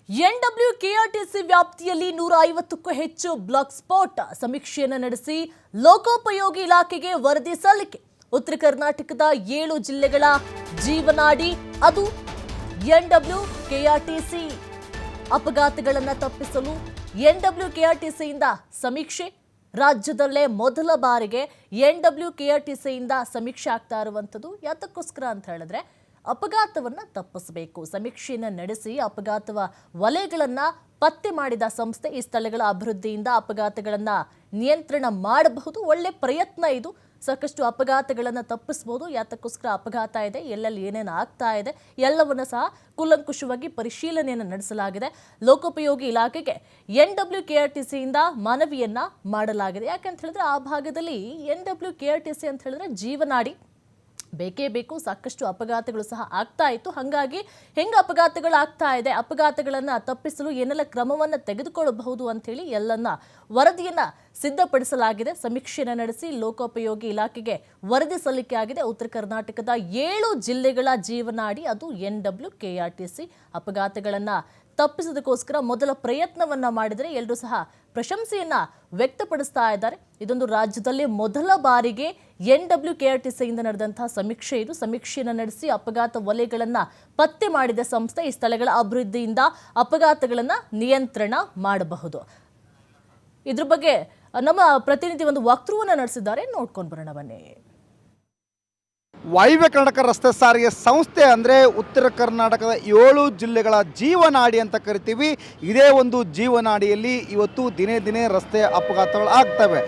ಎನ್‌ಡಬ್ಲ್ಯೂಕೆಆರ್‌ಟಿಸಿ ವ್ಯಾಪ್ತಿಯಲ್ಲಿ 150ಕ್ಕೂ ಹೆಚ್ಚು block spot ಸಮೀಕ್ಷೆಯನ್ನು ನಡೆಸಿ ಲೋಕೋಪಯೋಗಿ ಇಲಾಖೆಗೆ ವರದಿ ಸಲ್ಲಿಕೆ. ಉತ್ತರ ಕರ್ನಾಟಕದ 7 ಜಿಲ್ಲೆಗಳ ಜೀವನಾಡಿ ಅದು ಎನ್‌ಡಬ್ಲ್ಯೂಕೆಆರ್‌ಟಿಸಿ. ಅಪಘಾತಗಳನ್ನು ತಪ್ಪಿಸಲು ಎನ್‌ಡಬ್ಲ್ಯೂಕೆಆರ್‌ಟಿಸಿಯಿಂದ ಸಮೀಕ್ಷೆ. ರಾಜ್ಯದಲ್ಲೇ ಮೊದಲ ಬಾರಿಗೆ ಎನ್‌ಡಬ್ಲ್ಯೂಕೆಆರ್‌ಟಿಸಿಯಿಂದ ಸಮೀಕ್ಷೆ ಆಗ್ತಾ ಇರುವಂಥದ್ದು ಯಾತಕ್ಕೋಸ್ಕರ ಅಂತ ಹೇಳಿದ್ರೆ ಅಪಘಾತವನ್ನು ತಪ್ಪಿಸಬೇಕು. ಸಮೀಕ್ಷೆಯನ್ನು ನಡೆಸಿ ಅಪಘಾತವ ವಲಯಗಳನ್ನು ಪತ್ತೆ ಮಾಡಿದ ಸಂಸ್ಥೆ ಈ ಸ್ಥಳಗಳ ಅಭಿವೃದ್ಧಿಯಿಂದ ಅಪಘಾತಗಳನ್ನು ನಿಯಂತ್ರಣ ಮಾಡಬಹುದು. ಒಳ್ಳೆ ಪ್ರಯತ್ನ ಇದು. ಸಾಕಷ್ಟು ಅಪಘಾತಗಳನ್ನು ತಪ್ಪಿಸಬಹುದು. ಯಾತಕ್ಕೋಸ್ಕರ ಅಪಘಾತ ಇದೆ, ಎಲ್ಲೆಲ್ಲಿ ಏನೇನು ಆಗ್ತಾ ಇದೆ ಎಲ್ಲವನ್ನು ಸಹ ಕೂಲಂಕುಷವಾಗಿ ಪರಿಶೀಲನೆಯನ್ನು ನಡೆಸಲಾಗಿದೆ. ಲೋಕೋಪಯೋಗಿ ಇಲಾಖೆಗೆ ಎನ್‌ಡಬ್ಲ್ಯೂಕೆಆರ್‌ಟಿಸಿಯಿಂದ ಮನವಿಯನ್ನ ಮಾಡಲಾಗಿದೆ. ಯಾಕಂತ ಹೇಳಿದ್ರೆ ಆ ಭಾಗದಲ್ಲಿ ಎನ್‌ಡಬ್ಲ್ಯೂಕೆಆರ್‌ಟಿಸಿ ಅಂತ ಹೇಳಿದ್ರೆ ಜೀವನಾಡಿ ಬೇಕೇ ಬೇಕು. ಸಾಕಷ್ಟು ಅಪಘಾತಗಳು ಸಹ ಆಗ್ತಾ ಇತ್ತು. ಹಾಗಾಗಿ ಹೆಂಗೆ ಅಪಘಾತಗಳು ಆಗ್ತಾ ಇದೆ, ಅಪಘಾತಗಳನ್ನು ತಪ್ಪಿಸಲು ಏನೆಲ್ಲ ಕ್ರಮವನ್ನು ತೆಗೆದುಕೊಳ್ಳಬಹುದು ಅಂತೇಳಿ ಎಲ್ಲನ್ನ ವರದಿಯನ್ನ ಸಿದ್ಧಪಡಿಸಲಾಗಿದೆ. ಸಮೀಕ್ಷೆಯನ್ನು ನಡೆಸಿ ಲೋಕೋಪಯೋಗಿ ಇಲಾಖೆಗೆ ವರದಿ ಸಲ್ಲಿಕೆ ಆಗಿದೆ. ಉತ್ತರ ಕರ್ನಾಟಕದ 7 ಜಿಲ್ಲೆಗಳ ಜೀವನಾಡಿ ಅದು ಎನ್‌ಡಬ್ಲ್ಯೂಕೆಆರ್‌ಟಿಸಿ. ಅಪಘಾತಗಳನ್ನು ತಪ್ಪಿಸೋದಕ್ಕೋಸ್ಕರ ಮೊದಲ ಪ್ರಯತ್ನವನ್ನ ಮಾಡಿದರೆ ಎಲ್ಲರೂ ಸಹ ಪ್ರಶಂಸೆಯನ್ನ ವ್ಯಕ್ತಪಡಿಸ್ತಾ ಇದ್ದಾರೆ. ಇದೊಂದು ರಾಜ್ಯದಲ್ಲಿ ಮೊದಲ ಬಾರಿಗೆ ಎನ್‌ಡಬ್ಲ್ಯೂಕೆಆರ್‌ಟಿಸಿಯಿಂದ ನಡೆದಂತಹ ಸಮೀಕ್ಷೆ ಇದು. ಸಮೀಕ್ಷೆಯನ್ನು ನಡೆಸಿ ಅಪಘಾತ ವಲಯಗಳನ್ನು ಪತ್ತೆ ಮಾಡಿದ ಸಂಸ್ಥೆ ಈ ಸ್ಥಳಗಳ ಅಭಿವೃದ್ಧಿಯಿಂದ ಅಪಘಾತಗಳನ್ನು ನಿಯಂತ್ರಣ ಮಾಡಬಹುದು. ಇದ್ರ ಬಗ್ಗೆ ನಮ್ಮ ಪ್ರತಿನಿಧಿ ಒಂದು ವಾಕ್ಥ್ರೂವನ್ನು ನಡೆಸಿದ್ದಾರೆ, ನೋಡ್ಕೊಂಡು ಬರೋಣ ಬನ್ನಿ. ವಾಯುವ್ಯ ಕರ್ನಾಟಕ ರಸ್ತೆ ಸಾರಿಗೆ ಸಂಸ್ಥೆ ಅಂದರೆ ಉತ್ತರ ಕರ್ನಾಟಕದ 7 ಜಿಲ್ಲೆಗಳ ಜೀವನಾಡಿ ಅಂತ ಕರಿತೀವಿ. ಇದೇ ಒಂದು ಜೀವನಾಡಿಯಲ್ಲಿ ಇವತ್ತು ದಿನೇ ದಿನೇ ರಸ್ತೆ ಅಪಘಾತಗಳು ಆಗ್ತವೆ.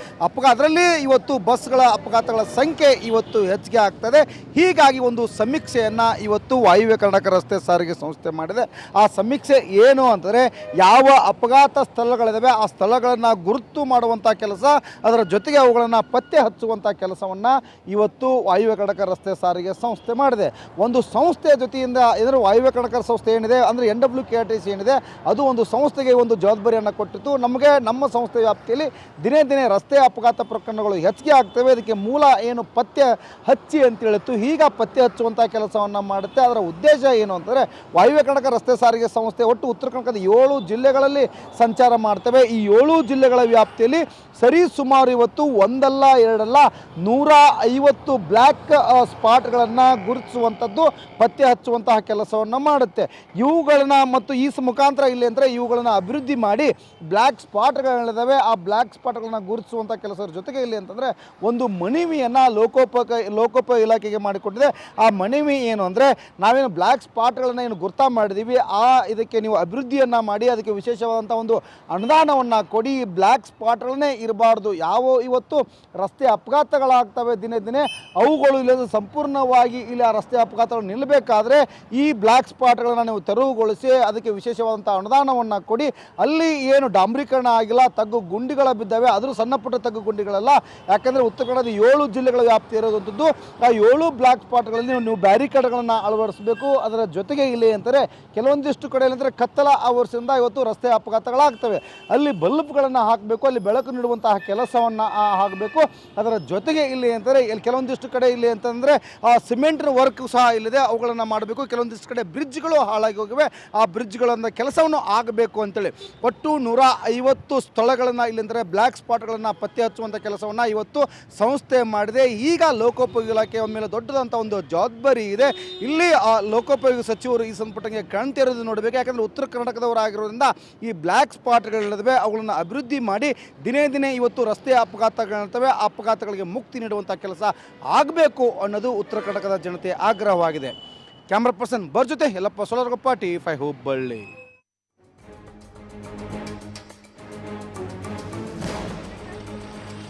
ಅದರಲ್ಲಿ ಇವತ್ತು ಬಸ್ಗಳ ಅಪಘಾತಗಳ ಸಂಖ್ಯೆ ಇವತ್ತು ಹೆಚ್ಚಿಗೆ ಆಗ್ತದೆ. ಹೀಗಾಗಿ ಒಂದು ಸಮೀಕ್ಷೆಯನ್ನು ಇವತ್ತು ವಾಯುವ್ಯ ಕರ್ನಾಟಕ ರಸ್ತೆ ಸಾರಿಗೆ ಸಂಸ್ಥೆ ಮಾಡಿದೆ. ಆ ಸಮೀಕ್ಷೆ ಏನು ಅಂತಂದರೆ ಯಾವ ಅಪಘಾತ ಸ್ಥಳಗಳಿದ್ದಾವೆ ಆ ಸ್ಥಳಗಳನ್ನು ಗುರುತು ಮಾಡುವಂಥ ಕೆಲಸ, ಅದರ ಜೊತೆಗೆ ಅವುಗಳನ್ನು ಪತ್ತೆ ಹಚ್ಚುವಂಥ ಕೆಲಸವನ್ನು ಇವತ್ತು ವಾಯುವ್ಯ ಕರ್ನಾಟಕ ರಸ್ತೆ ಸಾರಿಗೆ ಸಂಸ್ಥೆ ಮಾಡಿದೆ. ಒಂದು ಸಂಸ್ಥೆಯ ಜೊತೆಯಿಂದ ಏನಾದರೂ ವಾಯುವ್ಯ ಕರ್ನಾಟಕ ಸಂಸ್ಥೆ ಏನಿದೆ ಅಂದರೆ ಎನ್‌ಡಬ್ಲ್ಯೂಕೆಆರ್‌ಟಿಸಿ ಏನಿದೆ ಅದು ಒಂದು ಸಂಸ್ಥೆಗೆ ಒಂದು ಜವಾಬ್ದಾರಿಯನ್ನು ಕೊಟ್ಟಿತ್ತು. ನಮಗೆ ನಮ್ಮ ಸಂಸ್ಥೆ ವ್ಯಾಪ್ತಿಯಲ್ಲಿ ದಿನೇ ದಿನೇ ರಸ್ತೆ ಅಪಘಾತ ಪ್ರಕರಣಗಳು ಹೆಚ್ಚಿಗೆ ಆಗ್ತವೆ. ಅದಕ್ಕೆ ಮೂಲ ಏನು ಪತ್ತೆ ಹಚ್ಚಿ ಅಂತ ಹೇಳಿತ್ತು. ಈಗ ಪತ್ತೆ ಹಚ್ಚುವಂಥ ಕೆಲಸವನ್ನು ಮಾಡುತ್ತೆ. ಅದರ ಉದ್ದೇಶ ಏನು ಅಂತಂದರೆ ವಾಯುವ್ಯ ಕರ್ನಾಟಕ ರಸ್ತೆ ಸಾರಿಗೆ ಸಂಸ್ಥೆ ಒಟ್ಟು ಉತ್ತರ ಕರ್ನಾಟಕದ 7 ಜಿಲ್ಲೆಗಳಲ್ಲಿ ಸಂಚಾರ ಮಾಡ್ತವೆ. ಈ 7 ಜಿಲ್ಲೆಗಳ ವ್ಯಾಪ್ತಿಯಲ್ಲಿ ಸರಿ ಸುಮಾರು ಇವತ್ತು ಒಂದಲ್ಲ ಎರಡಲ್ಲ 150 ಬ್ಲ್ಯಾಕ್ ಸ್ಪಾಟ್ಗಳನ್ನು ಗುರುತಿಸುವಂಥದ್ದು, ಪತ್ತೆ ಹಚ್ಚುವಂತಹ ಕೆಲಸವನ್ನು ಮಾಡುತ್ತೆ. ಇವುಗಳನ್ನ ಮತ್ತು ಈ ಮುಖಾಂತರ ಇಲ್ಲಿ ಅಂದರೆ ಇವುಗಳನ್ನು ಅಭಿವೃದ್ಧಿ ಮಾಡಿ ಬ್ಲ್ಯಾಕ್ ಸ್ಪಾಟ್ಗಳಿದ್ದಾವೆ ಆ ಬ್ಲ್ಯಾಕ್ ಸ್ಪಾಟ್ಗಳನ್ನ ಗುರುತಿಸುವಂಥ ಕೆಲಸದ ಜೊತೆಗೆ ಇಲ್ಲಿ ಅಂತಂದರೆ ಒಂದು ಮನವಿಯನ್ನು ಲೋಕೋಪಯೋಗಿ ಇಲಾಖೆಗೆ ಮಾಡಿಕೊಟ್ಟಿದೆ. ಆ ಮನವಿ ಏನು ಅಂದರೆ ನಾವೇನು ಬ್ಲ್ಯಾಕ್ ಸ್ಪಾಟ್ಗಳನ್ನು ಏನು ಗುರ್ತಾ ಮಾಡಿದ್ದೀವಿ ಇದಕ್ಕೆ ನೀವು ಅಭಿವೃದ್ಧಿಯನ್ನು ಮಾಡಿ ಅದಕ್ಕೆ ವಿಶೇಷವಾದಂಥ ಒಂದು ಅನುದಾನವನ್ನು ಕೊಡಿ. ಬ್ಲ್ಯಾಕ್ ಸ್ಪಾಟ್ಗಳನ್ನೇ ಇರಬಾರ್ದು. ಯಾವ ಇವತ್ತು ರಸ್ತೆ ಅಪಘಾತಗಳಾಗ್ತವೆ ದಿನೇ ದಿನೇ ಅವುಗಳು ಇಲ್ಲದ ಸಂಪೂರ್ಣವಾಗಿ ಇಲ್ಲಿ ಆ ರಸ್ತೆ ಅಪಘಾತಗಳು ನಿಲ್ಲಬೇಕಾದ್ರೆ ಈ ಬ್ಲ್ಯಾಕ್ ಸ್ಪಾಟ್ಗಳನ್ನು ನೀವು ತೆರವುಗೊಳಿಸಿ ಅದಕ್ಕೆ ವಿಶೇಷವಾದಂಥ ಅನುದಾನವನ್ನು ಕೊಡಿ. ಅಲ್ಲಿ ಏನು ಡಾಂಬರೀಕರಣ ಆಗಿಲ್ಲ, ತಗ್ಗು ಗುಂಡಿಗಳ ಬಿದ್ದಾವೆ, ಅದ್ರ ಸಣ್ಣ ಪುಟ್ಟ ತಗ್ಗು ಗುಂಡಿಗಳಲ್ಲ. ಯಾಕಂದರೆ ಉತ್ತರ ಕನ್ನಡದ 7 ಜಿಲ್ಲೆಗಳ ವ್ಯಾಪ್ತಿ ಇರೋದಂಥದ್ದು. ಆ 7 ಬ್ಲ್ಯಾಕ್ ಸ್ಪಾಟ್ಗಳಲ್ಲಿ ನೀವು ಬ್ಯಾರಿಕೇಡ್ಗಳನ್ನು ಅಳವಡಿಸಬೇಕು. ಅದರ ಜೊತೆಗೆ ಇಲ್ಲಿ ಅಂತಾರೆ ಕೆಲವೊಂದಿಷ್ಟು ಕಡೆಯಲ್ಲಿ ಅಂದರೆ ಕತ್ತಲ ಆವರಿಸಿಂದ ಇವತ್ತು ರಸ್ತೆ ಅಪಘಾತಗಳಾಗ್ತವೆ. ಅಲ್ಲಿ ಬಲ್ಬ್ಗಳನ್ನು ಹಾಕಬೇಕು, ಅಲ್ಲಿ ಬೆಳಕು ನೀಡುವಂತಹ ಕೆಲಸವನ್ನು ಆಗಬೇಕು. ಅದರ ಜೊತೆಗೆ ಇಲ್ಲಿ ಅಂತಾರೆ ಕೆಲವೊಂದಿಷ್ಟು ಕಡೆ ಇಲ್ಲಿ ಅಂತಂದರೆ ಸಿಮೆಂಟ್ನ ವರ್ಕ್ ಸಹ ಇಲ್ಲಿದೆ, ಅವುಗಳನ್ನು ಮಾಡಬೇಕು. ಕೆಲವೊಂದಿಷ್ಟು ಕಡೆ ಬ್ರಿಡ್ಜ್ಗಳು ಹಾಳಾಗಿ ಹೋಗಿವೆ, ಆ ಬ್ರಿಡ್ಜ್ಗಳನ್ನ ಕೆಲಸವನ್ನು ಆಗಬೇಕು ಅಂತೇಳಿ ಒಟ್ಟು 150 ಸ್ಥಳಗಳನ್ನು ಇಲ್ಲಿಂದರೆ ಬ್ಲ್ಯಾಕ್ ಸ್ಪಾಟ್ಗಳನ್ನು ಪತ್ತೆ ಹಚ್ಚುವಂಥ ಕೆಲಸವನ್ನು ಇವತ್ತು ಸಂಸ್ಥೆ ಮಾಡಿದೆ. ಈಗ ಲೋಕೋಪಯೋಗಿ ಇಲಾಖೆಯ ಮೇಲೆ ದೊಡ್ಡದಂಥ ಒಂದು ಜವಾಬ್ದಾರಿ ಇದೆ. ಇಲ್ಲಿ ಲೋಕೋಪಯೋಗಿ ಸಚಿವರು ಈ ಸಂಪುಟಕ್ಕೆ ಕಣ್ತೆರೆದು ನೋಡಬೇಕು. ಯಾಕಂದರೆ ಉತ್ತರ ಕರ್ನಾಟಕದವರಾಗಿರೋದ್ರಿಂದ ಈ ಬ್ಲ್ಯಾಕ್ ಸ್ಪಾಟ್ಗಳಿದ್ದಾವೆ ಅವುಗಳನ್ನು ಅಭಿವೃದ್ಧಿ ಮಾಡಿ ದಿನೇ ದಿನೇ ಇವತ್ತು ರಸ್ತೆ ಅಪಘಾತಗಳಿರ್ತವೆ ಆ ಅಪಘಾತಗಳಿಗೆ ಮುಕ್ತಿ ನೀಡುವಂಥ ಕೆಲಸ ಆಗಬೇಕು ಅನ್ನೋದು ಉತ್ತರ ಕರ್ನಾಟಕದ ಜನತೆ ಆಗ್ರಹವಾಗಿದೆ. ಕ್ಯಾಮ್ರಾ ಪರ್ಸನ್ ಜೊತೆ ಯಲ್ಲಪ್ಪ ಸೋಲರಗೊಪ್ಪ, ಟಿ5 ಹುಬ್ಬಳ್ಳಿ.